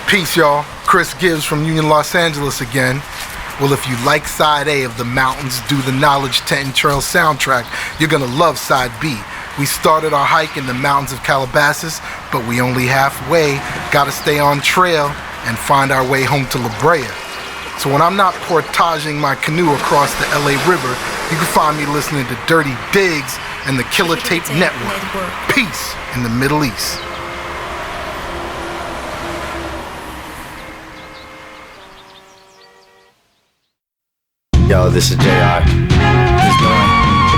Peace, y'all. Chris Gibbs from Union, Los Angeles again. Well, if you like Side A of the Mountains Do the Knowledge Tenton Trail soundtrack, you're gonna love Side B. We started our hike in the mountains of Calabasas, but we only halfway. Gotta stay on trail and find our way home to La Brea. So when I'm not portaging my canoe across the LA River, you can find me listening to DirtyDiggs and the Killer Tape Network. Peace in the Middle East. Yo, this is JR. What's going?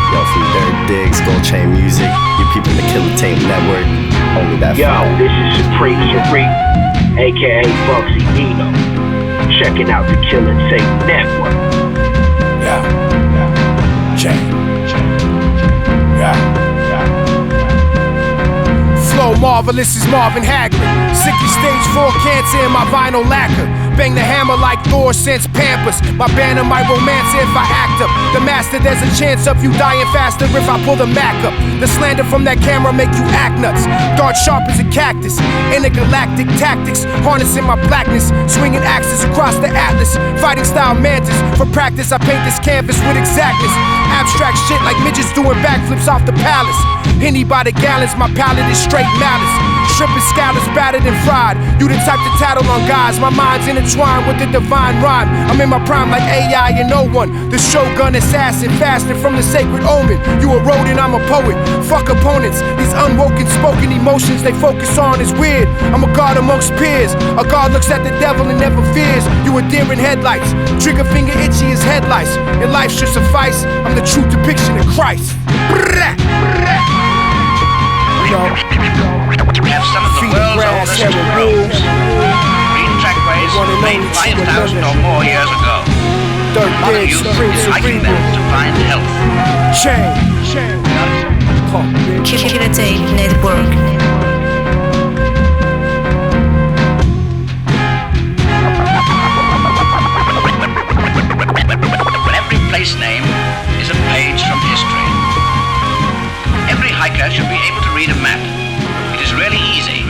Yo, from DirtyDiggs, Gold Chain Music. You people in the Killer Tape Network. Only that. Yo, this is Preparin For Rain, aka Bugsy Dino. Checking out the Killer Tape Network. Yeah. Chain. Yeah. Flow marvelous is Marvin Hagler. Sicky stage 4 cancer in my vinyl lacquer. Bang the hammer like Thor since Pampers. My banner might romance if I act up. The master, there's a chance of you dying faster if I pull the Mac up. The slander from that camera make you act nuts. Dart sharp as a cactus. Intergalactic tactics, harnessing my blackness. Swinging axes across the atlas. Fighting style mantis. For practice, I paint this canvas with exactness. Abstract shit like midgets doing backflips off the palace. Henny by the gallons, my palate is straight malice. Shrimp and scallops battered and fried. You the type to tattle on guys. My mind's intertwined with the divine rhyme. I'm in my prime like AI and no one. The Shogun assassin, fasting from the sacred omen. You a rodent, I'm a poet. Fuck opponents. These unwoken spoken emotions they focus on is weird. I'm a god amongst peers. A god looks at the devil and never fears. You a deer in headlights. Trigger finger itchy as headlights. Your life should suffice. I'm the true depiction of Christ. We have some of the world's oldest roads. Green trackways made 5,000 or more years ago. Modern youth is hiking them to find health. Killer Tape Network. Every place name is a page from history. Every hiker should be able to read a map. It is really easy.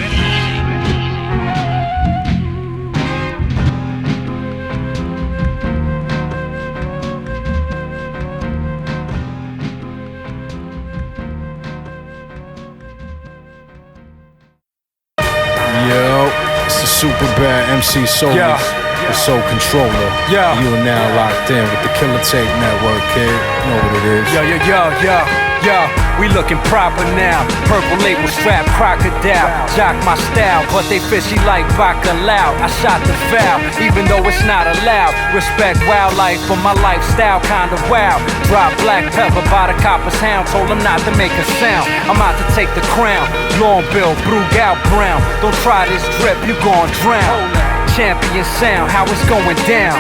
Yo, it's the Superbad MC Solace, the Soul Controller. You are now locked in with the Killer Tape Network, kid. You know what it is. Yo, we looking proper now. Purple label strap, crocodile. Jock my style, but they fishy like bacalao. I shot the foul, even though it's not allowed. Respect wildlife, but my lifestyle kinda wild. Drop black pepper by the copper's hound. Told him not to make a sound. I'm out to take the crown. Long bill, Brugal Brown. Don't try this drip, you gon' drown. Champion sound, how it's going down.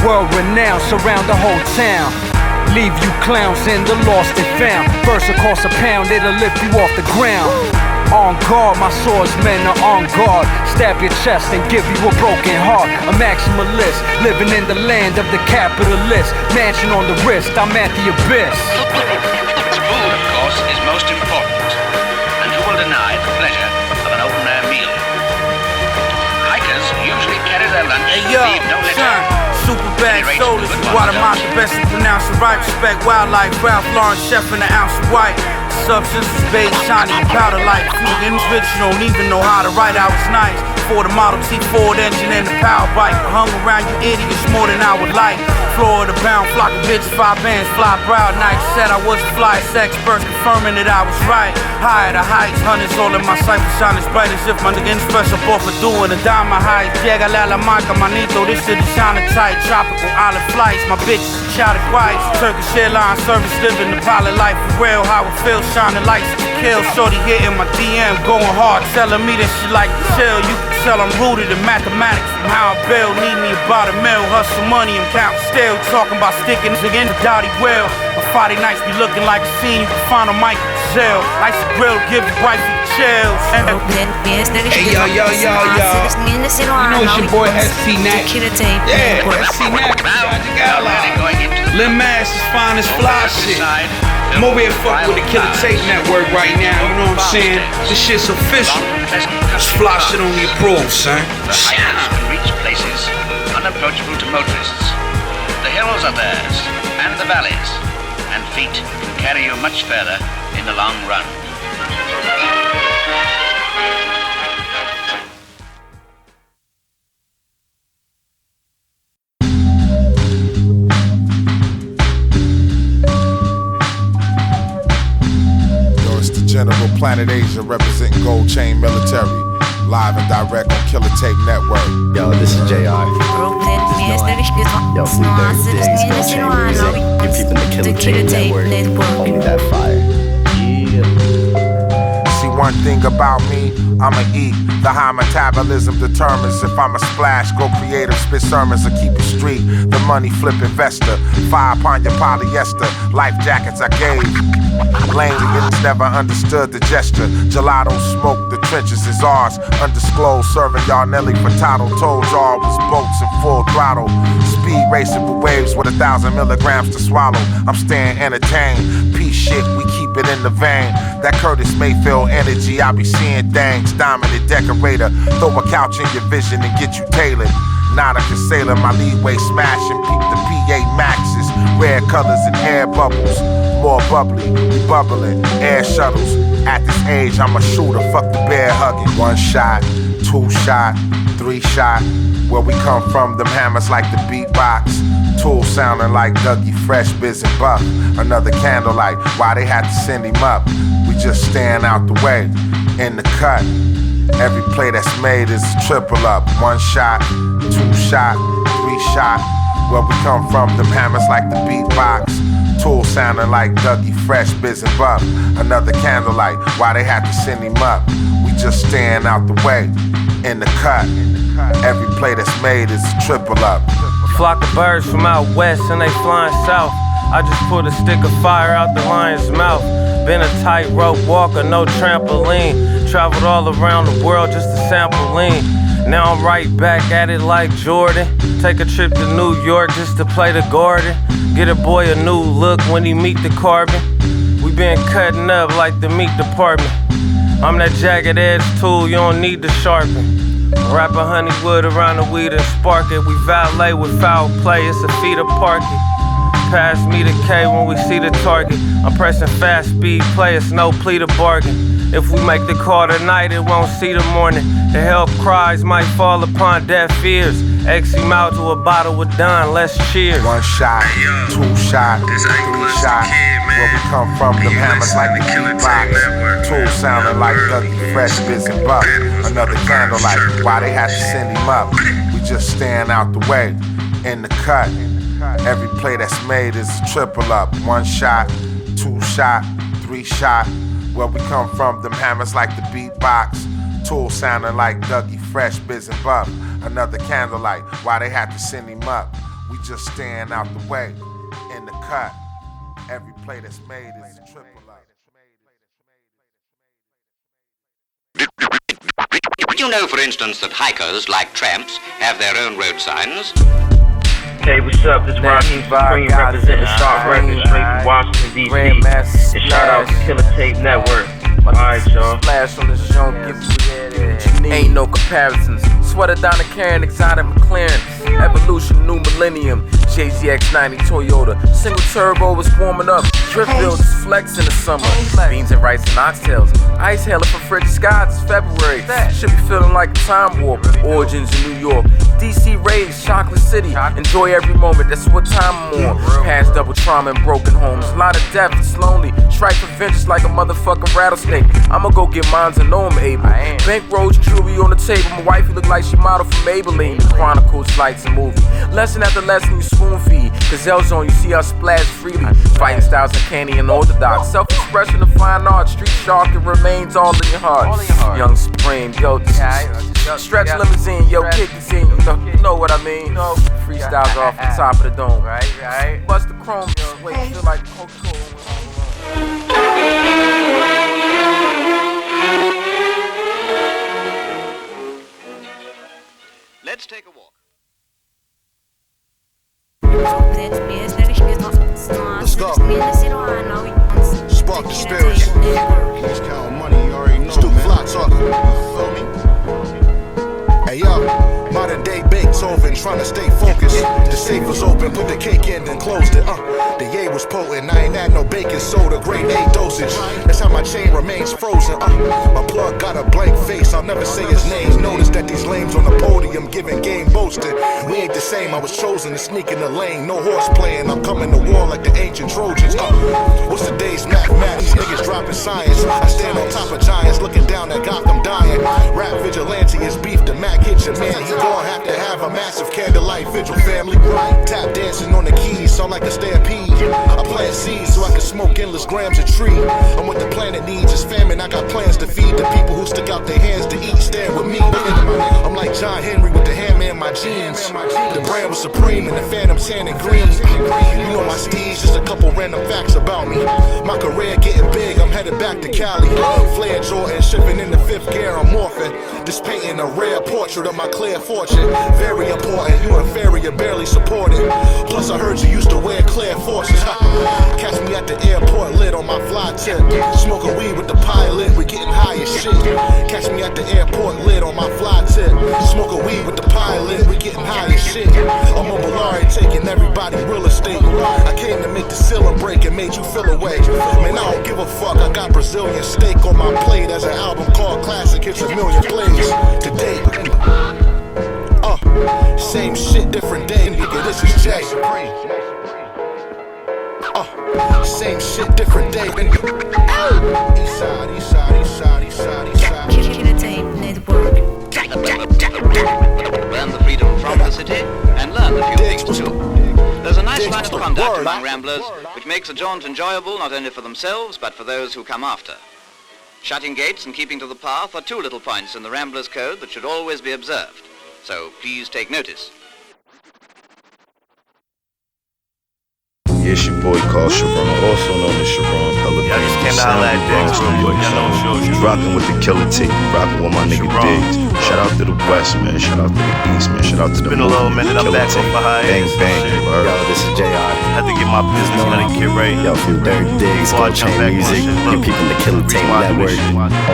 World renowned, surround the whole town. Leave you clowns in the lost and found. Verse costs a pound, it'll lift you off the ground. On guard, my swordsmen are on guard. Stab your chest and give you a broken heart. A maximalist, living in the land of the capitalist. Mansion on the wrist, I'm at the abyss. Food, of course, is most important. And who will deny the pleasure of an open-air meal? Hikers usually carry their lunch and leave no litter. Superbad, Solace, Guatemala, best to pronounce it right. Respect wildlife, Ralph Lauren, chef in the ounce of white. Substance was beige, shiny, powder like food. In this bitch, you don't even know how to write. I was nice. For the Model T Ford engine and the power bike. Hung around you idiots more than I would like. Florida bound, flock of bitches, 5 bands, fly brow nights. Said I was a fly sex first, confirming that I was right. High at the heights, hundreds all in my sight for shine as bright as if my nigga special bought for doing a dime my height. Llega la marca, manito, this shit is shining tight. Tropical island flights, my bitches shouted twice. Turkish airline service, living the pilot life for real. How it feels, shining lights to kill. Shorty hitting my DM, going hard, telling me that she like to chill. You can tell I'm rooted in mathematics. From how I build, need me about a mil. Hustle money and count still. Talking about sticking in the dotty well. My Friday nights be looking like a scene you can find on Mike Zell. Ice grill, give your wifey chills. Hey, yo. You know it's your boy Estee Nack. Yeah, Estee Nack. Now, really going into Lil Mass is fine as fly shit. I'm over here fucking with the Killer Tape Network right now, you know what I'm saying? This shit's official. Just fly shit on the approved, son. The highways can reach places unapproachable to motorists. The hills are theirs, and the valleys, and feet can carry you much further in the long run. General Planet Asia representing Gold Chain Military. Live and direct on Killer Tape Network. Yo, this is JR. Yo, from DirtyDiggs, Gold Chain Music. You're peeping the Killer Tape Network. Only that fire. See one thing about me, I'ma eat. The high metabolism determines if I'm a splash, go creative, spit sermons, or keep it street. The money flip investor, fire upon your polyester. Life jackets I gave. Lane never understood the gesture. Gelato smoke, the trenches is ours. Undisclosed, serving y'all Nelly Furtado. Told y'all was boats in full throttle. Speed racing with waves with 1,000 milligrams to swallow. I'm staying entertained. Peace shit, we keep it in the vein. That Curtis Mayfield energy, I be seeing things. Dominant decorator, throw a couch in your vision and get you tailored. Nautica sailor, my leadway smashing. Peep the PA Maxes, rare colors and air bubbles. More bubbly, we bubbling, air shuttles. At this age, I'm a shooter, fuck the bear hugging. 1 shot, 2 shot, 3 shot. Where we come from, them hammers like the beatbox. Tools sounding like Dougie Fresh, Biz and Buck. Another candlelight, why they had to send him up. We just stand out the way, in the cut. Every play that's made is a triple up. 1 shot, 2 shot, 3 shot. Where we come from, them hammers like the beatbox. Tools sounding like Dougie Fresh, Biz and Buck. Another candlelight, why they had to send him up. We just stand out the way, in the cut. Every play that's made is a triple up. Flock of birds from out west and they flying south. I just pulled a stick of fire out the lion's mouth. Been a tightrope walker, no trampoline. Traveled all around the world just to sample lean. Now I'm right back at it like Jordan. Take a trip to New York just to play the Gordon. Get a boy a new look when he meet the carbon. We been cutting up like the meat department. I'm that jagged edge tool you don't need to sharpen. Wrap a honeywood around the weed and spark it. We valet with foul play, it's a feet of parking. Pass me the K when we see the target. I'm pressing fast speed play, it's no plea to bargain. If we make the call tonight, it won't see the morning. The help cries might fall upon deaf ears. X him out to a bottle with Don, let's cheers. 1 shot, 2 shot, 3 shot. Where we come from, them hammers like the beatbox. Tools sounding like Dougie Fresh, Biz and Buck. Another candlelight, why they had to send him up. We just stand out the way, in the cut. Every play that's made is a triple up. 1 shot, 2 shot, 3 shot. Where we come from, them hammers like the beatbox. Tools sounding like Dougie Fresh, Biz and Buck. Another candlelight, why they had to send him up. We just stand out the way, in the cut. Every play that's made is a triple up. Did you know, for instance, that hikers, like tramps, have their own road signs? Hey, what's up? This is Rahiem Supreme representing Sharp Records straight from Washington, D.C. And shout out to Killer Tape Network. Alright, y'all. Flash on this Jhon, ain't no comparisons. Sweater down the Karen, exotic McLaren. Evolution, new millennium. JZX90 Toyota. Single turbo was warming up. Drift builds flex in the summer. Beans and rice and oxtails. Ice hailer from frigid skies it's February. Should be feeling like a time warp. Origins in New York. DC Rage, Chocolate City. Enjoy every moment, that's what time I'm on. Past double trauma and broken homes. A lot of death, it's lonely. Strike for vengeance like a motherfucking rattlesnake. I'ma go get mines and know I'm able. Bank rolls, jewelry on the table. My wifey look like she modeled from Maybelline. The Chronicles, lights, and movie. Lesson after lesson, you spoon feed. Gazelles on, you see us splash freely. Fighting styles of candy and orthodox. Self-expression of fine art. Street shark, it remains all in your heart. Young Supreme, yo, stretch limousine, yo, kick the scene. You know what I mean? Freestyles off the top of the dome. Bust the chrome, wait, feel like Coca-Cola. Let's take a walk. Let's go. feel me? Hey yo, modern day Beethoven, trying to stay focused. The safe was open, put the cake in, then closed it. The yay was potent, I ain't had no baking soda, grade A dosage. That's how my chain remains frozen. My plug got a blank face, I'll never say his name. Notice that these lames on the podium giving game boasting. We ain't the same, I was chosen to sneak in the lane. No horse playing, I'm coming to war like the ancient Trojans. What's the day's mathematics? Niggas dropping science. I stand on top of giants, looking down at Gotham dying. Rap vigilante is beef, the Mac hits your man. He gon' have to have a massive candlelight vigil, family. Tap dancing on the keys, sound like a stampede. I plant seeds so I can smoke endless grams of tree. I'm what the planet needs, it's famine. I got plans to feed the people who stick out their hands to eat. Stand with me. I'm like John Henry with the hammer in my jeans. The brand was supreme and the phantom tan and green. You know my steez, just a couple random facts about me. My career getting big, I'm headed back to Cali. Flair Jordan, shipping in the 5th gear, I'm morphing. This painting a rare portrait of my clear fortune. Very important, you inferior, barely supported. Plus I heard you used to wear clear forces. Catch me at the airport, lit on my fly tip. Smoking weed with the pilot, we getting high as shit. Catch me at the airport, lit on my fly tip. Smoking weed with the pilot, we getting high as shit. I'm a Bellari taking everybody real estate. I came to make the ceiling break and made you feel away. Man, I don't give a fuck, I got Brazilian steak on my plate. As an album called Classic, hits 1 million plays to date. Same shit, different day, nigga, this is Jay. Same shit, different day. Eastside, eastside, eastside, eastside, eastside. K.Burns Network. Learn the freedom from the city and learn a few things too. There's a nice line of conduct among ramblers which makes a jaunt enjoyable not only for themselves but for those who come after. Shutting gates and keeping to the path are 2 little points in the Rambler's code that should always be observed. So please take notice. It's your boy called Sherron, also known as Sherron Pelican. Yeah, I just came down like that. Rockin' with the Killer Tape, rockin' with my nigga Diggs. Shout out to the West, man. Shout out to the East, man. Shout out to the been a little minute, I'm back on Bang, behind. bang. Yo, this is JR. Had to get my business ready, get right. Yo, from DirtyDiggs, Gold Chain Music, you peeping the Killer Tape Network.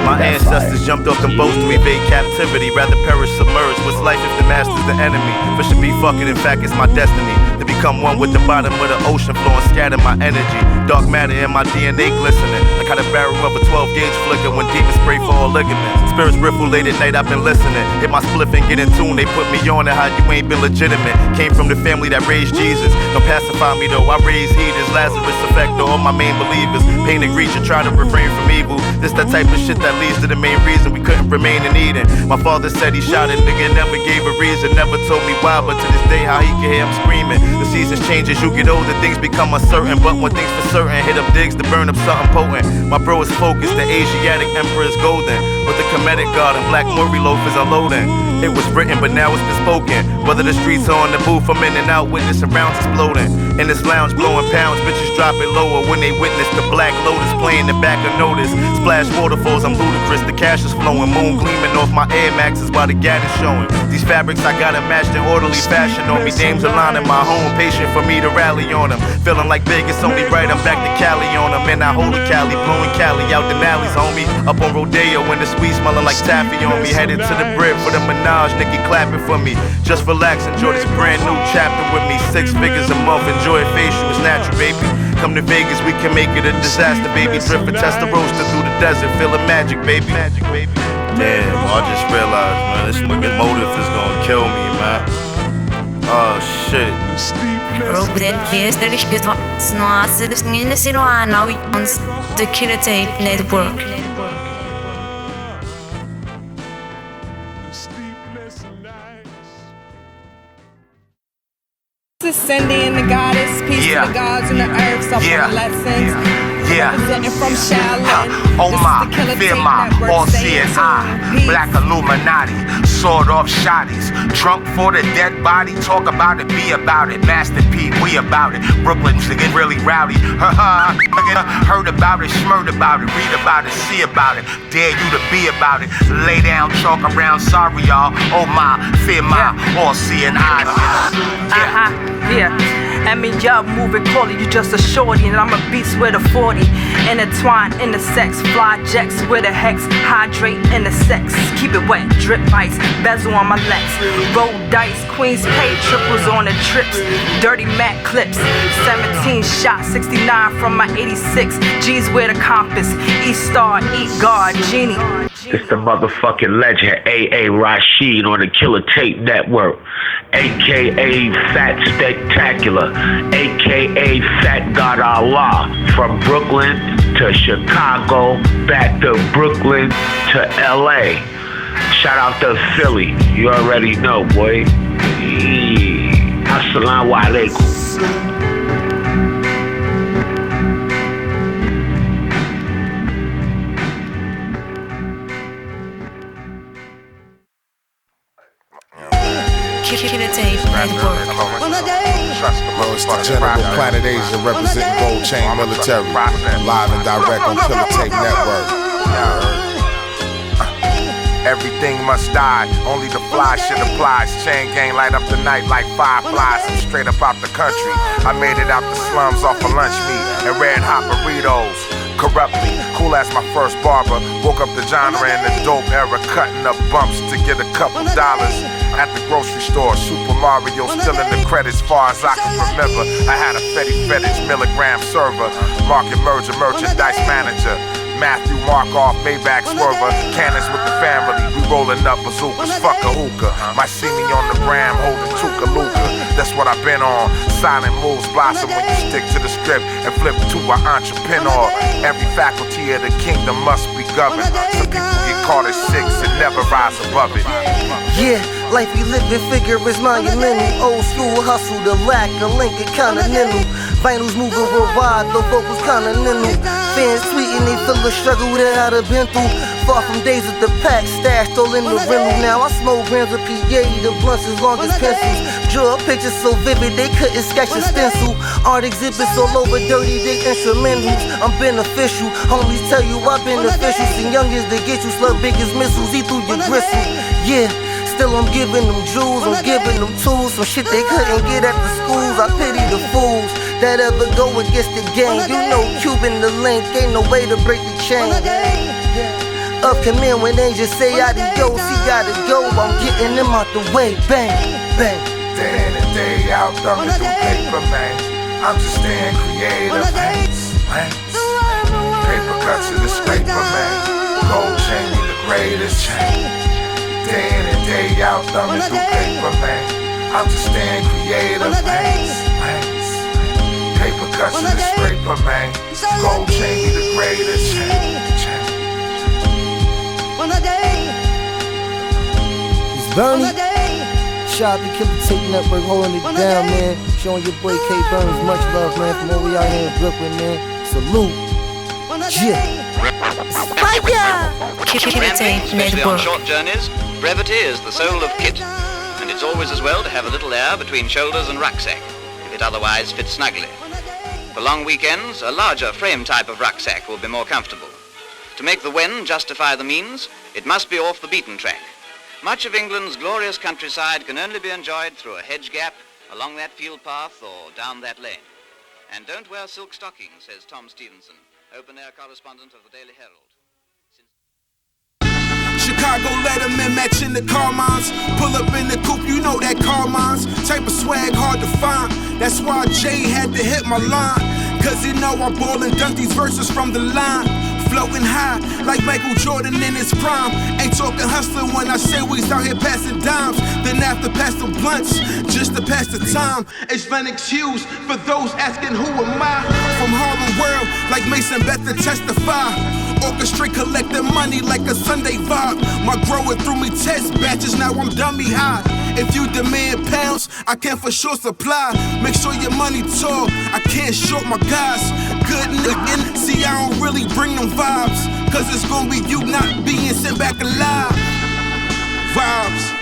My ancestors jumped off them boats to evade captivity, rather perish submerged. What's life if the master's the enemy? Fish should be fucking, in fact, it's my destiny to become one with the bottom of the ocean floor and scatter my energy. Dark matter in my DNA glistening, like how the barrel of a 12-gauge flicker when demons spray for all ligaments. Spirits riffle late at night, I've been listening. Hit my spliff and get in tune, they put me on it how you ain't been legitimate. Came from the family that raised Jesus. Don't pacify me though, I raise heaters. Lazarus effect to all my main believers. Pain and greed, you try to refrain from evil. This that type of shit that leads to the main reason we couldn't remain in Eden. My father said he shot a nigga, never gave a reason, never told me why, but to this day how he can hear him screaming. The seasons change as you get older, things become uncertain, but when things for certain, hit up digs to burn up something potent. My bro is focused, the Asiatic emperor is golden, with the Kemetic god and black Murray loaf is unloading. It was written, but now it's been spoken. Whether the streets are on the booth, I'm in and out, witnessing rounds exploding. In this lounge, blowing pounds, bitches drop it lower when they witness the Black Lotus playing the back of notice. Splash waterfalls, I'm ludicrous, the cash is flowing. Moon gleaming off my Air Maxes while the gat is showing. These fabrics I got them matched in orderly fashion on me. Dames aligning my home, patient for me to rally on them. Feeling like Vegas, only right, I'm back to Cali on them. And I hold a Cali, blowing Cali out the alleys, homie. Up on Rodeo when the sweet smelling like taffy on me. Headed to the bridge for the menage, Nicky clapping for me. Just relax, enjoy this brand new chapter with me. 6 figures a month, enjoy it facial, it's natural, baby. Come to Vegas, we can make it a disaster, baby. Drip and test the roaster through the desert, feeling magic, baby. Damn, I just realized, man, this nigga motive is gonna kill me, man. Oh shit. The Killer Tape Network. This is Sindian, the goddess, peace to the gods and the earth, some lessons. Representing from Shaolin. Oh my, fear my, all seeing eye. Black Illuminati, sawed off shotties. Drunk for the dead body, talk about it, be about it. Master P, we about it. Brooklyn's to get really rowdy. Heard about it, smurred about it, read about it, see about it. Dare you to be about it. Lay down, chalk around, sorry y'all. Oh my, fear my, all seeing eye. Yeah. me up, moving calling, you just a shorty. And I'm a beast with a 40. Intertwined in the sex, fly jets with a hex. Hydrate in the sex, keep it wet, drip ice, bezel on my legs. Roll dice, queens pay, triples on the trips. Dirty Mac clips, 17 shots, 69 from my 86. G's with a compass, E-Star, Eat God, Genie. It's the motherfucking legend, A.A. Rashid on the Killer Tape Network, a.k.a. Fat Spectacular, a.k.a. Fat God Allah. From Brooklyn to Chicago, back to Brooklyn to L.A. Shout out to Philly, you already know, boy. Assalamu alaikum. It's the General Planet Asia representing Gold Chain Military. Live and direct on Killer Tape Network. Everything must die, only the fly shit applies. Chain gang light up the night like Fireflies. I'm straight up out the country. I made it out the slums off of lunch meat and red hot burritos. Corruptly, cool as my first barber. Woke up the genre in the dope era, cutting up bumps to get a couple dollars. At the grocery store, Super Mario still in the credits far as I can remember. I had a Fetty Fetish milligram server, market merger, merchandise manager. Matthew Markoff, Maybach swerver, cannons with the family, we rolling up bazookas, fuck a hookah. Might see me on the gram holding Tuka Luka. That's what I've been on. Silent moves blossom when you stick to the script and flip to an entrepreneur. Every faculty of the kingdom must be governed. Some people get caught at 6 and never rise above it. Yeah, life we live in figure is monumental. Old school hustle, the lack of Lincoln continental. Vinyls moving worldwide, the vocals continental. Fans tweeting, they feel the struggle that I'd have been through. Far from days with the pack, stashed all in the rental. Now I smoke grams of PA, the blunts as long as pencils. Draw pictures so vivid, they couldn't sketch a stencil. Art exhibits all over DirtyDiggs instrumentals. I'm beneficial, homies tell you I'm beneficial. See youngest they get you, slug big as missiles, eat through your gristle. Yeah. Still I'm giving them jewels, I'm giving them tools. Some shit they couldn't get at the schools. I pity the fools that ever go against the gang. You know Cuban the link, ain't no way to break the chain. Up command when they just say adios, he gotta go. I'm getting him out the way, bang, bang. Day in and day out, thumbing through paper, man. I'm just staying creative, hands. Paper cuts in the scraper, man. Gold chain be the greatest chain. Day in and day out, thumbing through paper, man. I'm just staying creative, hands. Paper cuts in the scraper, man. Gold chain be the greatest chain. It's Bernie. Shout out to Killer Tape Network holding it down, man. Showing your boy K.Burns much love, man. From all we out here in Brooklyn, man. Salute. Yeah. Especially on short journeys, brevity is the soul of kit, and it's always as well to have a little air between shoulders and rucksack, if it otherwise fits snugly. For long weekends, a larger frame type of rucksack will be more comfortable. To make the when justify the means, it must be off the beaten track. Much of England's glorious countryside can only be enjoyed through a hedge gap, along that field path, or down that lane. And don't wear silk stockings, says Tom Stevenson, open-air correspondent of the Daily Herald. Chicago Letterman matching the car mines. Pull up in the coupe, you know that car mines. Type of swag hard to find. That's why Jay had to hit my line. Cause he know I ball and dunk these verses from the line. Floating high like Michael Jordan in his prime. Ain't talking hustling when I say we's out here passing dimes. Then after pass the blunts, just to pass the time. It's Lenox Hughes for those asking who am I. From Harlem World like Mason Beth to testify. Orchestrate collecting money like a Sunday vibe. My grower threw me test batches, now I'm dummy high. If you demand pounds, I can for sure supply. Make sure your money tall, I can't short my guys. Good nigga, see I don't really bring them vibes. Cause it's gonna be you not being sent back alive. Vibes.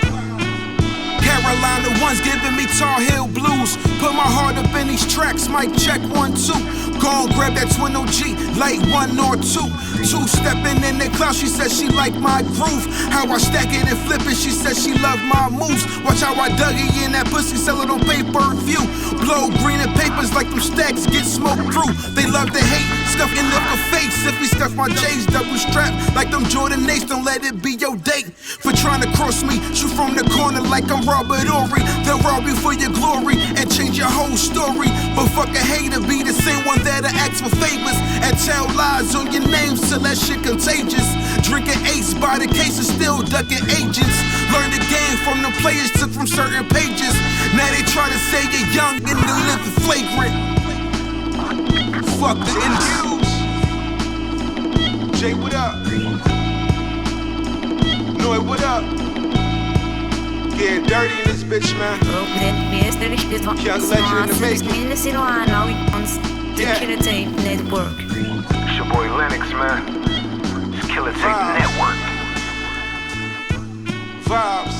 Carolina ones giving me Tar Heel blues. Put my heart up in these tracks, mic check 1, 2. Go and grab that twin OG, light 1 or 2. Two-stepping in the cloud, she said she liked my groove. How I stack it and flip it, she said she loved my moves. Watch how I dug it in that pussy, sell it on pay-per-view. Blow green and papers like them stacks get smoked through. They love to hate, stuff in the face. If we stuff my J's, double strap like them Jordan 8s, don't let it be your date. For trying to cross me, shoot from the corner like I'm Robert Ory. They'll rob you for your glory and change your whole story. But fuck a hater, be the same one that'll ask for favors and tell lies on your names till that shit contagious. Drinking ace by the case and still ducking agents. Learn the game from the players took from certain pages. Now they try to say you're young and they live flagrant. Fuck the Hughes. Jay, what up? Noy, what up? Getting dirty in this bitch, man. Young legend in the making. The Killer Tape Network. It's your boy Lenox, man. It's Killer Tape Network. Vibes.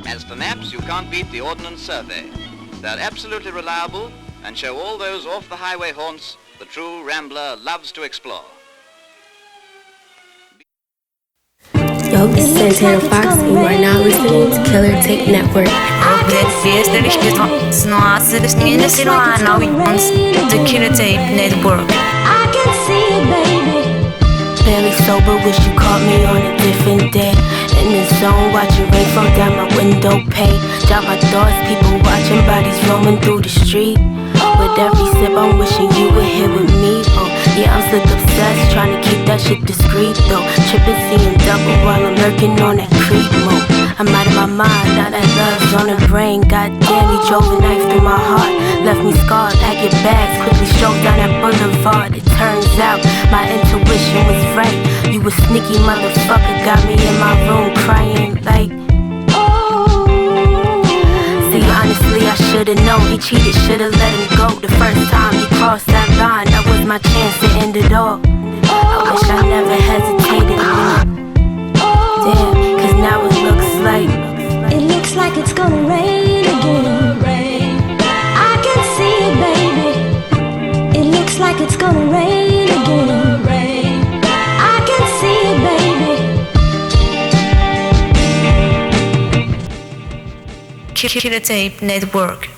As for maps, you can't beat the Ordnance Survey. They're absolutely reliable and show all those off-the-highway haunts the true Rambler loves to explore. Yo, this is Santana Fox, and you are now listening to Killer Tape Network. The Killer Tape Network. I can see it, baby. Barely sober, wish you caught me on a different day. In the zone, watching rain fall down my window pane. Drop my thoughts, people watching, bodies roaming through the street. With every sip, I'm wishing you were here with me. Yeah, I'm still obsessed, trying to keep that shit discreet though. Tripping, seeing double while I'm lurking on that creep mode. I'm out of my mind, now that love's on the brain. Goddamn, he drove a knife through my heart, left me scarred. Pack your bags, quickly strode down that boulevard. It turns out my intuition was right. You a sneaky motherfucker, got me in my room crying like. See, honestly, I should've known he cheated, should've let him go. The first time he crossed that line, that was my chance to end it all. I wish I never hesitated. Damn, cause now it looks like it's gonna rain again. I can see it, baby. It looks like it's gonna rain again. I can see it, baby. Killer Tape Network.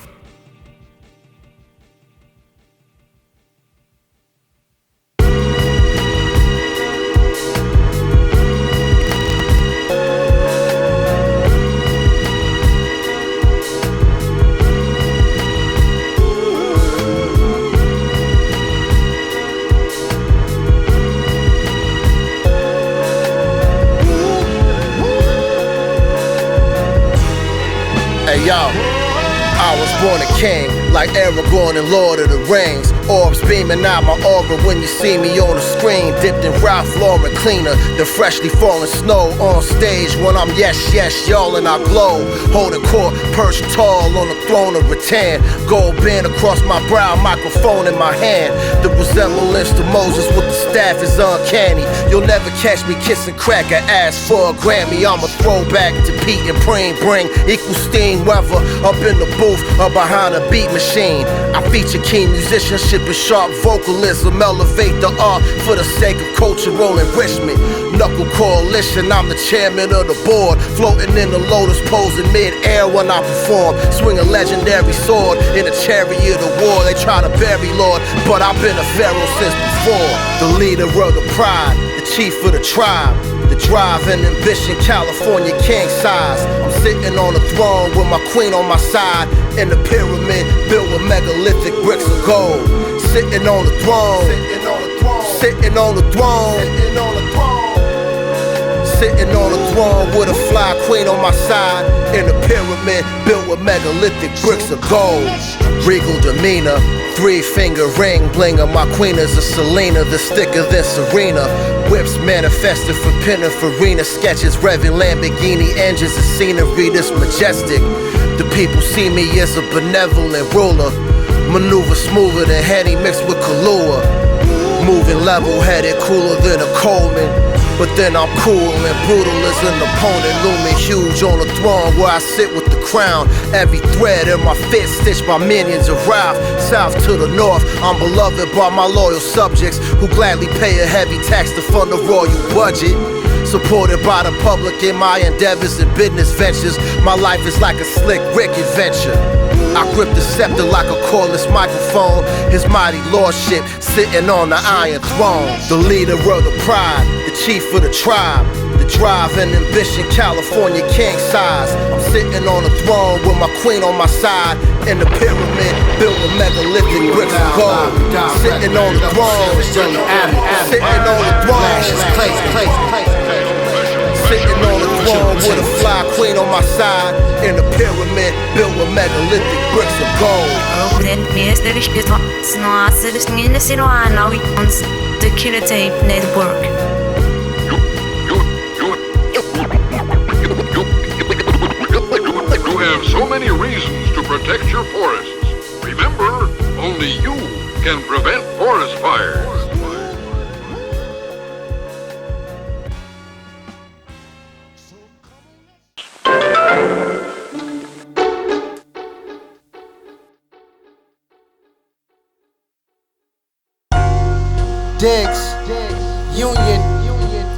Hey yo, I was born a king, like Aragorn and Lord of the Rings. Orbs beaming out my aura when you see me on the screen. Dipped in Ralph Lauren cleaner, the freshly fallen snow. On stage when I'm yes, y'all and I glow. Holding court, perched tall on the throne of rattan. Gold band across my brow, microphone in my hand. The resemblance to Moses with the staff is uncanny. You'll never catch me kissing crack or ass for a Grammy. I'm a throwback to Pete and Preem, bring equal steam weather up in the booth or behind a beat machine. I feature keen musicianship and sharp vocalism, elevate the art for the sake of cultural enrichment. Knuckle coalition, I'm the chairman of the board, floating in the lotus pose in mid-air when I perform. Swing a legendary sword in a chariot of war. They try to bury Lord, but I've been a pharaoh since before. The leader of the pride, the chief of the tribe. The drive and ambition, California king size. I'm sitting on the throne with my queen on my side. In the pyramid built with megalithic bricks of gold. Sitting on the throne, sitting on the throne, sitting on the throne with a fly queen on my side. In the pyramid built with megalithic bricks of gold. Regal demeanor, 3-finger ring blinger. My queen is a Selena, the thicker than Serena. Whips manifested for Pininfarina sketches. Revving Lamborghini engines and scenery this majestic. The people see me as a benevolent ruler. Maneuver smoother than Henny mixed with Kahlua. Moving level-headed, cooler than a Coleman. But then I'm cool and brutal as an opponent, looming huge on the throne where I sit with the crown. Every thread in my fist stitched by minions arrive. South to the north, I'm beloved by my loyal subjects who gladly pay a heavy tax to fund the royal budget. Supported by the public in my endeavors and business ventures. My life is like a slick Rick adventure. I grip the scepter like a cordless microphone. His mighty lordship sitting on the iron throne. The leader of the pride, the chief of the tribe. The drive and ambition, California king size. I'm sitting on the throne with my queen on my side. In the pyramid, built with megalithic bricks of gold. Sitting on the throne, sitting on the throne. Sitting on the throne with a fly queen on my side. In the pyramid, built with megalithic bricks of gold. The Killer Tape Network. You have so many reasons to protect your forests. Remember, only you can prevent forest fires. Diggs, Union,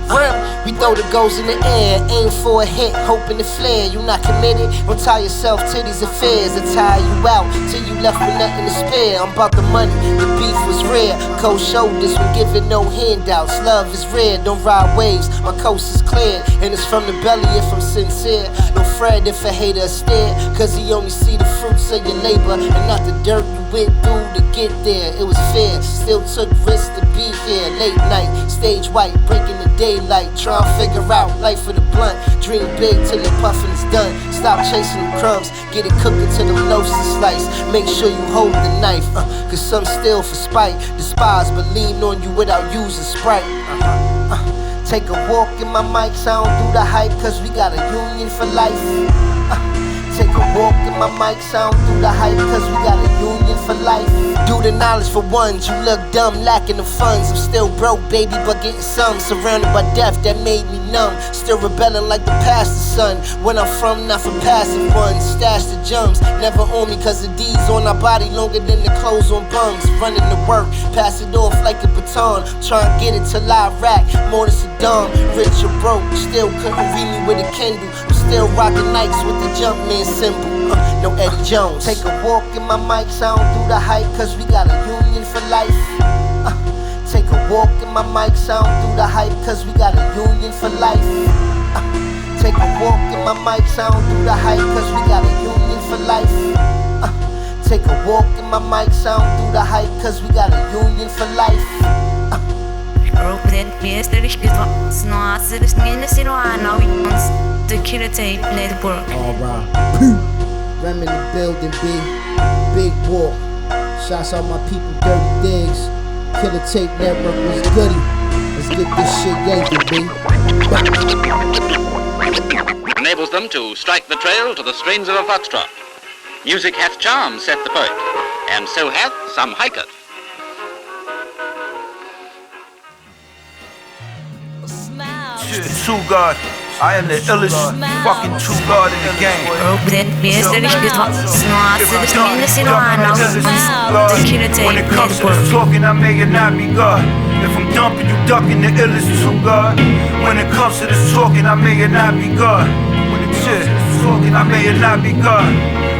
Rim. We throw the goals in the air, aim for a hit, hoping to flare. You not committed? Don't tie yourself to these affairs. I tire you out till you left with nothing to spare. I'm about the money, the beef was rare. Cold shoulders when giving no handouts. Love is rare, don't ride waves. My coast is clear, and it's from the belly if I'm sincere. No Fred if a hater stare, cause he only see the fruits of your labor and not the dirt you went through to get there. It was fair, still took risks to be here. Late night, stage white, breaking the daylight. Try to figure out life for the blunt. Dream big till your puffin' is done. Stop chasing them crumbs, get it cooked into them loaves and slice. Make sure you hold the knife, cause some steal for spite. Despise but lean on you without using Sprite. Take a walk in my mics, I don't do the hype, cause we got a union for life. Take a walk in my mics, I don't do the hype, cause we got a union for life. Do the knowledge for ones, you look dumb, lacking the funds. I'm still broke, baby, but getting some. Surrounded by death, that made me numb. Still rebelling like the pastor's son. When I'm from, not for passive ones. Stash the jumps, never on me, cause the D's on our body longer than the clothes on bums. Running to work, pass it off like a baton. Try and get it till I rack, more than Saddam. Rich or broke, still couldn't read me with a Kindle. I'm still rocking Nikes with the Jumpman symbol. No Eddie Jones. Take a walk in my mics, I don't do the hype, cause we got a union for life. Take a walk in my mics, I don't do the hype, cause we got a union for life. Take a walk in my mics, I don't do the hype, cause we got a union for life. Take a walk in my mics, I don't do the hype, cause we got a union for life. The Killer Tape Network. Alright. Rem in the building, B. Big walk. Shouts out my people, DirtyDiggs. Killer Tape Network was goody. Let's get this shit yanking, B. Enables them to strike the trail to the strains of a foxtrot. Music hath charm, saith the poet, and so hath some hikers. True God, I am the illest fucking true God in the game. When it comes to this talking, I may not be God. If I'm dumping, you ducking the illest true God. When it comes to this talking, I may not be God. When it's talking, I may not be God.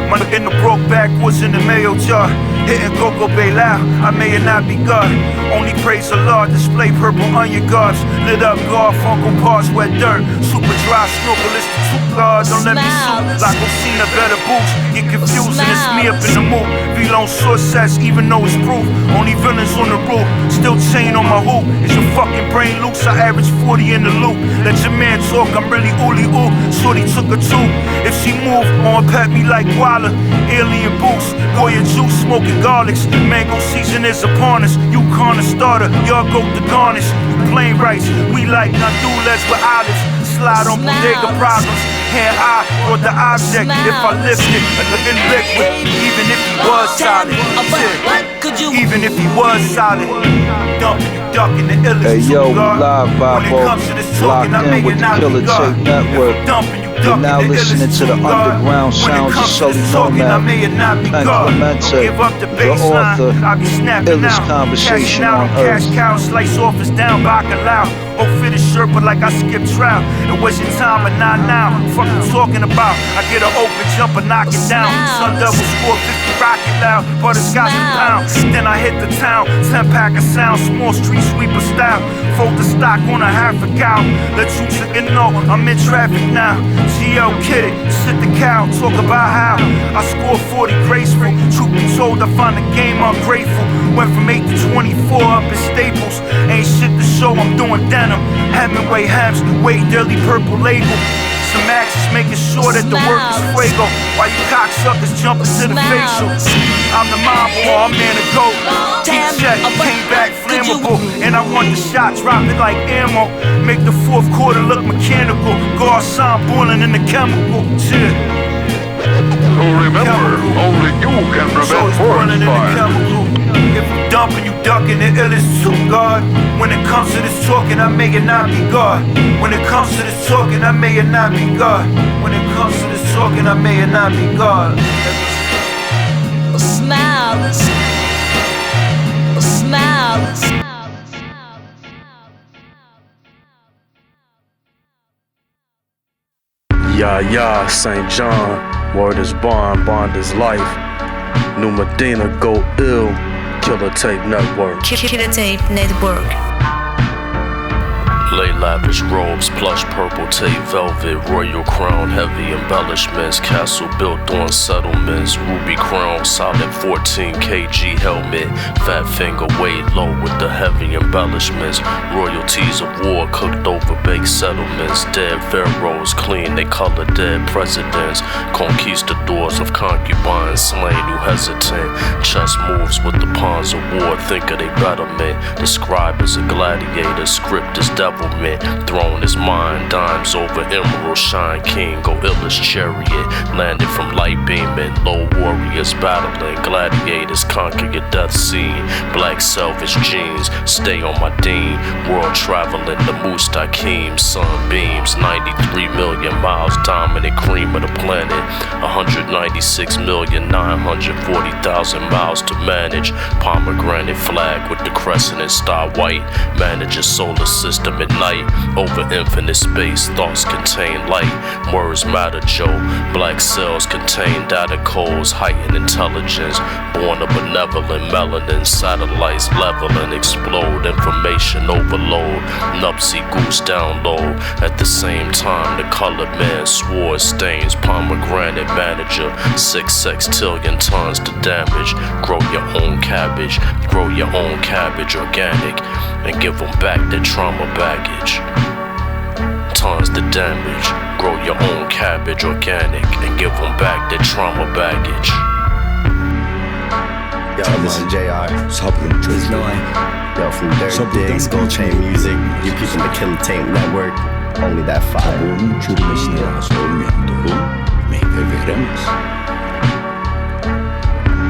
My in the broke backwoods in the mayo jar. Hitting Coco Bay loud, I may not be God. Only praise the Lord, display purple onion guards. Lit up guard, Funko parts, wet dirt. Super dry, snorkelistic, too God. Don't let me suit like Osina, better boots. Get confused and it's me up in the mood. V-Lone success, even though it's proof. Only villains on the roof, still chain on my hoop. Is your fucking brain loose? I average 40 in the loop. Let your man talk, I'm really ooly ooh. Shorty took a two. If she move, on pat me like Walla. Alien boots, Goya juice, smoking garlics. Mango season is upon us. You corner starter, y'all go to garnish. You plain rice, we like Nandulas with olives. Slide on bodega problems. Hand eye or the object. If I lift it, in liquid. Even if he was solid. Even if he was solid. dumping, you ducking the illest. Hey yo, God. live When it Bible, comes to this talking, locked I may in with the not Killer be God. Tape Network. You're now listening to the underground sounds of Sullynomad, Inclemente, the author, illest conversation on earth. Cash cow, slice off is down, bacalao. Oh, fit a shirt, but like I skipped trout. It was your time, but not now. Fuck you talking about? I get an open jumper, knock it down. Sun double score, 50 rocket loud. Butterscotch a pound. Then I hit the town, 10 pack of sound, small street sweeper style. Fold the stock on a half a cow. Let you chicken know I'm in traffic now. GL kid it, sit the cow, talk about how I scored 40 graceful. Truth be told, I find the game ungrateful. Went from 8 to 24 up in Staples. Ain't shit to show, I'm doing denim. Hemingway hems, weight dirty purple label. Some axes making sure that the work is fuego. While you cocksuckers jumping to the facial. I'm the mob boy, I'm man to go. Heat check, came back flammable. And I want the shot, drop it like ammo. Make the fourth quarter look mechanical. Guard sign boiling in the chemical. Shit. So remember, only you can prevent forest fire. If I'm dumping, you ducking the illest too, God. When it comes to this talking, I may it not be God. When it comes to this talking, I may it not be God. When it comes to this talking, I may it not be God. Smile. Yeah, St. Jhon, word is bond, bond is life. New Medina, go ill, Killer Tape Network. Killer Tape Network. Lay lavish robes, plush purple tape, velvet, royal crown, heavy embellishments, castle built on settlements, ruby crown, solid 14 kg helmet, fat finger weighed low with the heavy embellishments, royalties of war cooked over baked settlements, dead pharaohs clean, they color dead presidents, conquistadors of concubines slain who hesitant, chess moves with the pawns of war, think of they betterment, the scribe is a gladiator, script is devil. Throne is mine, dimes over emerald, shine king, go illest chariot, landed from light beaming, low warriors battling, gladiators conquer your death scene, black selfish jeans, stay on my dean, world traveling, the Mustakim, sunbeams, 93 million miles, dominant cream of the planet, 196,940,000 miles to manage, pomegranate flag with the crescent and star white, manage a solar system at night, over infinite space, thoughts contain light, words matter, Joe, black cells contain data codes, heightened intelligence, born a benevolent melanin, satellites level and explode, information overload, nupsy goose download, at the same time the colored man swore stains, pomegranate manager, 6 sextillion tons to damage, grow your own cabbage, organic, and give them back their trauma baggage. Tons to damage, grow your own cabbage organic, and give them back their trauma baggage. Yo, this is JR. There's no yo, from DirtyDiggs, Gold Chain Music, you people in the Killer Tape Network, only that fire.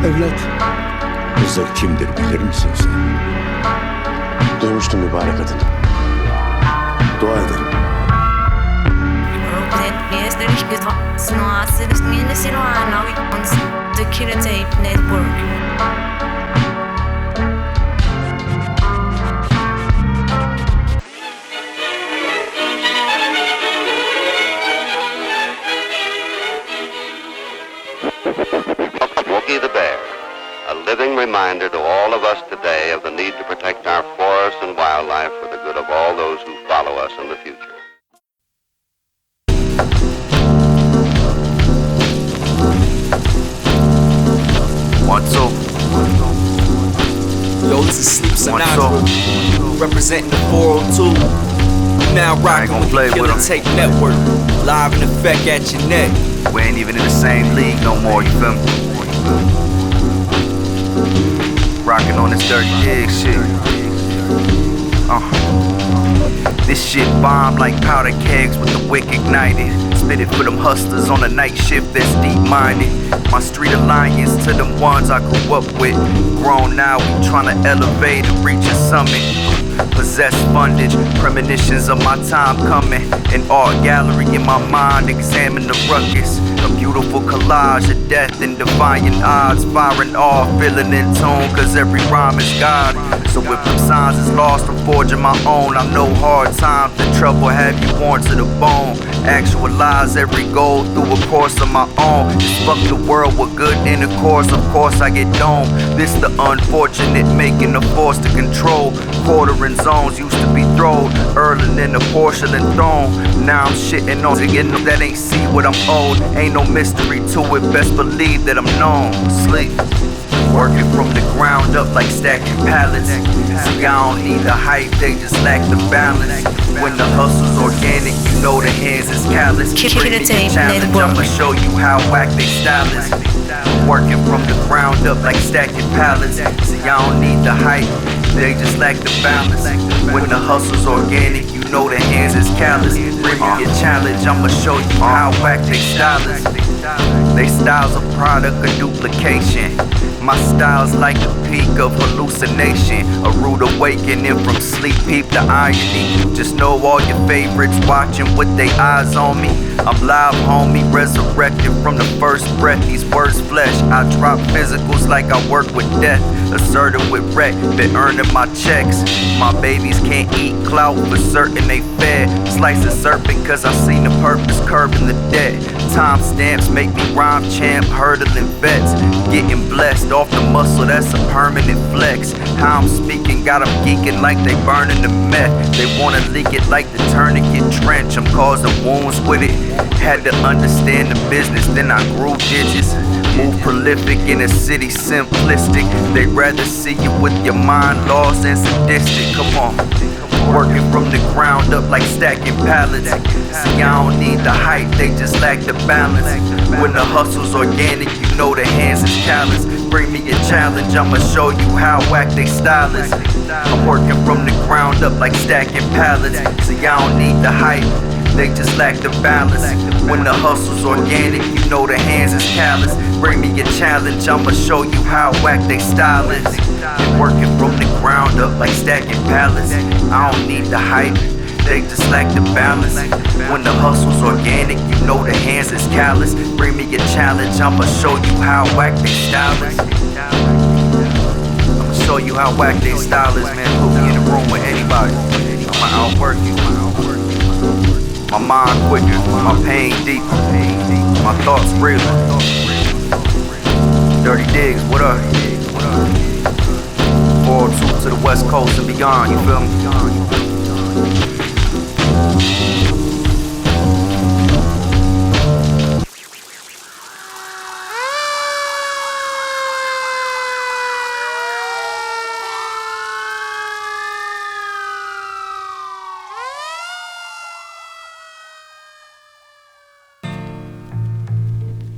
Evlat, kızlar kimdir bilir misin sen? Duymuştum mübarek adını. Dua ederim. The Killer Tape Network. The Bear, a living reminder to all of us today of the need to protect our forests and wildlife for the good of all those who follow us in the future. What's up? Yo, this is Sleep Sinatra, representing the 402. Now rocking with the Killer Tape Network, live in effect at your neck. We ain't even in the same league no more, you feel me? Rockin' on this DirtyDiggs shit. This shit bomb like powder kegs with the wick ignited. spit it for them hustlers on the night shift that's deep-minded. My street alliance to them ones I grew up with. Grown now, we tryna elevate and reach a summit. Possess fundage, premonitions of my time coming. An art gallery in my mind, examine the ruckus. A beautiful collage of death and defying odds. Firing off, feeling in tune, cause every rhyme is God. So if them signs is lost, I'm forging my own. I know hard times and trouble have you worn to the bone. Actualize every goal through a course of my own. Just fuck the world with good intercourse, of course I get domed. This the unfortunate making a force to control. Quartering zones used to be thrown, Erling in a porcelain throne. Now I'm shitting on again that ain't see what I'm owed. Ain't no mystery to it, best believe that I'm known. Sleep. Working from the ground up like stacking pallets. See, I don't need the hype, they just lack the balance. When the hustle's organic, you know the hands is callous. Bring me a challenge, I'ma show you how whack they stylist. Working from the ground up like stacking pallets. See, I don't need the hype, they just lack the balance. When the hustle's organic, you know the hands is callous. Bring me a challenge, I'ma show you how whack they stylist. They styles a product of duplication. My style's like the peak of hallucination. A rude awakening from sleep, peep the irony. Just know all your favorites watching with they eyes on me. I'm live, homie, resurrected from the first breath. These words flesh, I drop physicals like I work with death. Assertive with wreck, been earning my checks. My babies can't eat clout, for certain they fed. Slice a serpent cause I seen the purpose curbing the debt. Time stamps make me rhyme champ, hurdling vets. Getting blessed off the muscle, that's a permanent flex. How I'm speaking got them geeking like they burning the meth. They wanna leak it like the tourniquet trench. I'm causing wounds with it. Had to understand the business, then I grew digits. Move prolific in a city simplistic. They'd rather see you with your mind lost and sadistic. Come on. Working from the ground up like stacking pallets. See, I don't need the hype, they just lack the balance. When the hustle's organic, you know the hands is callous. Bring me a challenge, I'ma show you how whack they stylist. I'm working from the ground up like stacking pallets. See, I don't need the hype, they just lack the balance. When the hustle's organic, you know the hands is callous. Bring me a challenge, I'ma show you how whack they stylist. Working from the ground up like stacking pallets. I don't need the hype, they just lack the balance. When the hustle's organic, you know the hands is callous. Bring me a challenge, I'ma show you how whack they stylist. I'ma show you how whack they stylist, man. Put me in the room with anybody, I'ma outwork you. My mind quicker, my pain deeper, my thoughts realer. DirtyDiggs, what up? 402 to the west coast and beyond, you feel me?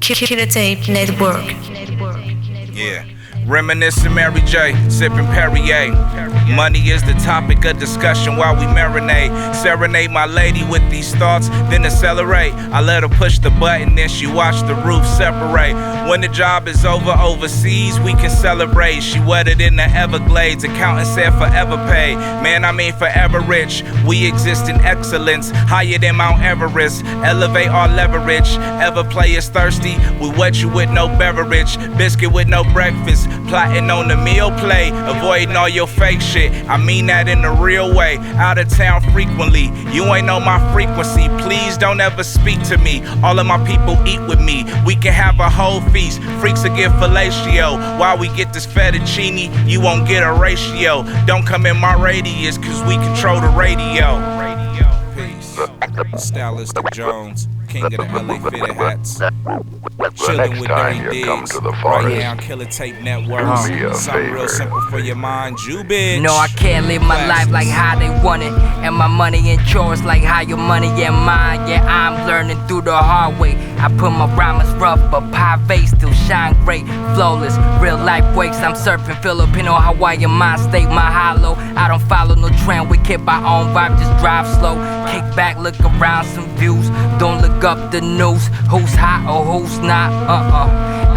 Killer Tape Network. Yeah. Reminiscing Mary J, sipping Perrier. Money is the topic of discussion while we marinate. Serenade my lady with these thoughts, then accelerate. I let her push the button, then she watched the roof separate. When the job is over overseas, we can celebrate. She wedded in the Everglades, accountant said forever pay. Man, I mean forever rich. We exist in excellence, higher than Mount Everest. Elevate our leverage. Ever play is thirsty? We wet you with no beverage. Biscuit with no breakfast. Plotting on the meal play, avoiding all your fake shit. I mean that in a real way. Out of town frequently, you ain't know my frequency. Please don't ever speak to me. All of my people eat with me. We can have a whole feast. Freaks will get fellatio. While we get this fettuccine, you won't get a ratio. Don't come in my radius, cause we control the radio. Peace. Stylistik Jones, king of the LA fitted hats. Chillin' with DirtyDiggs, right now, Killer Tape Network. Something real simple for your mind, you bitch. No, I can't live my life like how they want it. And my money in chores like how your money and mine. Yeah, I'm learning through the hard way. I put my rhymes rough, but pave still shine great. Flawless, real life wakes. I'm surfing Filipino, Hawaiian mind state, my hollow. I don't follow no trend, we keep our own vibe, just drive slow. Kick back, look around, some views. Don't look up the news, who's hot or who's not,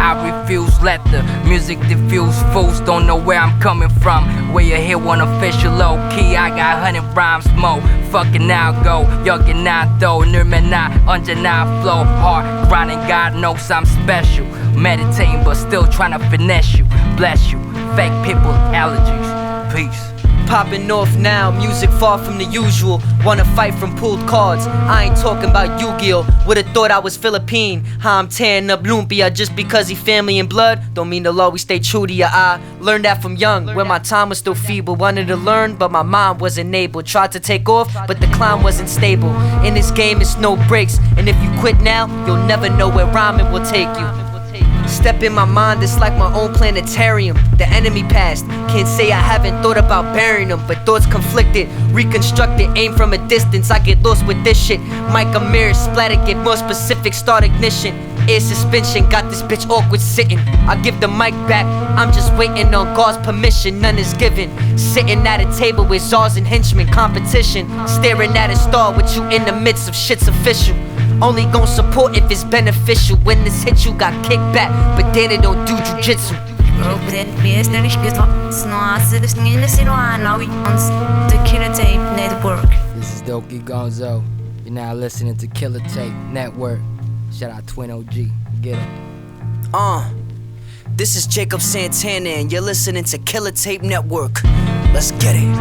I refuse, let the music diffuse. Fools don't know where I'm coming from. Where you hear one official low key, I got 100 rhymes more. Fucking now go, 여긴 나도 늘면 나 언제나 flow hard, grinding. God knows I'm special. Meditating but still trying to finesse you. Bless you, fake people, allergies. Peace. Popping off now, music far from the usual. Wanna fight from pulled cards, I ain't talking about Yu-Gi-Oh! Would've thought I was Philippine. How I'm tearing up Lumpia just because he family and blood. Don't mean to always stay true to your eye. Learned that from young, when my time was still feeble. Wanted to learn, but my mind wasn't able. Tried to take off, but the climb wasn't stable. In this game, it's no breaks. And if you quit now, you'll never know where rhyming will take you. Step in my mind, it's like my own planetarium. The enemy passed, can't say I haven't thought about burying them, but thoughts conflicted, reconstructed, aim from a distance. I get lost with this shit. Mic a mirror, splatter, get more specific, start ignition. Air suspension, got this bitch awkward sitting. I give the mic back, I'm just waiting on God's permission, none is given. Sitting at a table with czars and henchmen, competition. Staring at a star with you in the midst of shit's official. Only gon' support if it's beneficial. When this hit you, got kicked back, but then it don't do jujitsu. The Killer Tape Network. This is Doki Gonzo. You're now listening to Killer Tape Network. Shout out Twin OG. Get it. This is Jacob Santana, and you're listening to Killer Tape Network. Let's get it.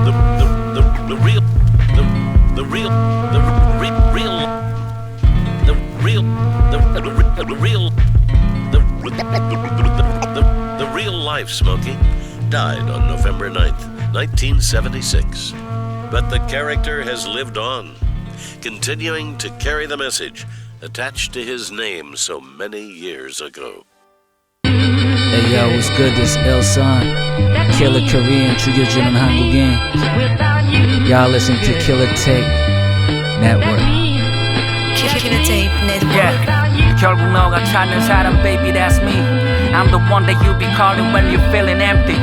The real life Smokey died on November 9th, 1976. But the character has lived on, continuing to carry the message attached to his name so many years ago. Hey yo, what's good? This Illson, Killer Korean 죽여주는 한국인. Y'all listen to Killer Tape Network. Killer Tape Network. Yeah. 결국 너가 찾는 사람, baby, that's me. I'm the one that you be calling when you're feeling empty.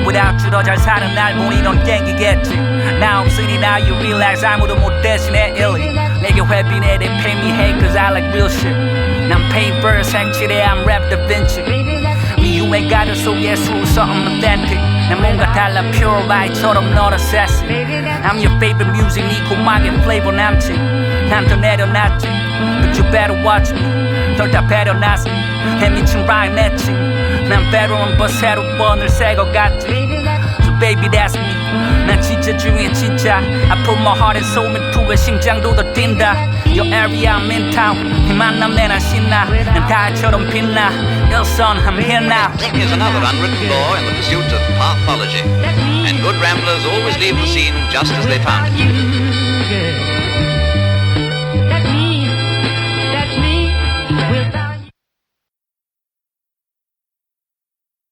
Without you 더 잘 사는 날 보니 넌 땡기겠지. 나 없으니 now you realize 아무도 못 대신해 illy. 내게 회비내 they pay me hate cause I like real shit. 난 paint verse 행칠해 I'm rap Da Vinci. 미움의 가루 속에 수 something authentic. 난 뭔가 달라 pure light처럼 널 assess it. I'm your favorite music 네 고막에 flavor 남지. 난 더 내려놨지 but you better watch me. 널 다 배려놨어 해미친 rhyme 냈지. 난 배로운 버스로 번을 새거 같지. So baby that's me. 난 진짜 중에 진짜. I put my heart and soul into it. 심장도 더 뛴다. Your area I'm in town. 이 만남 내나 신나. 난 달처럼 빛나. Illson I'm here now. Here's another unwritten law in the pursuit of pathology. And good ramblers always leave the scene just as they found it.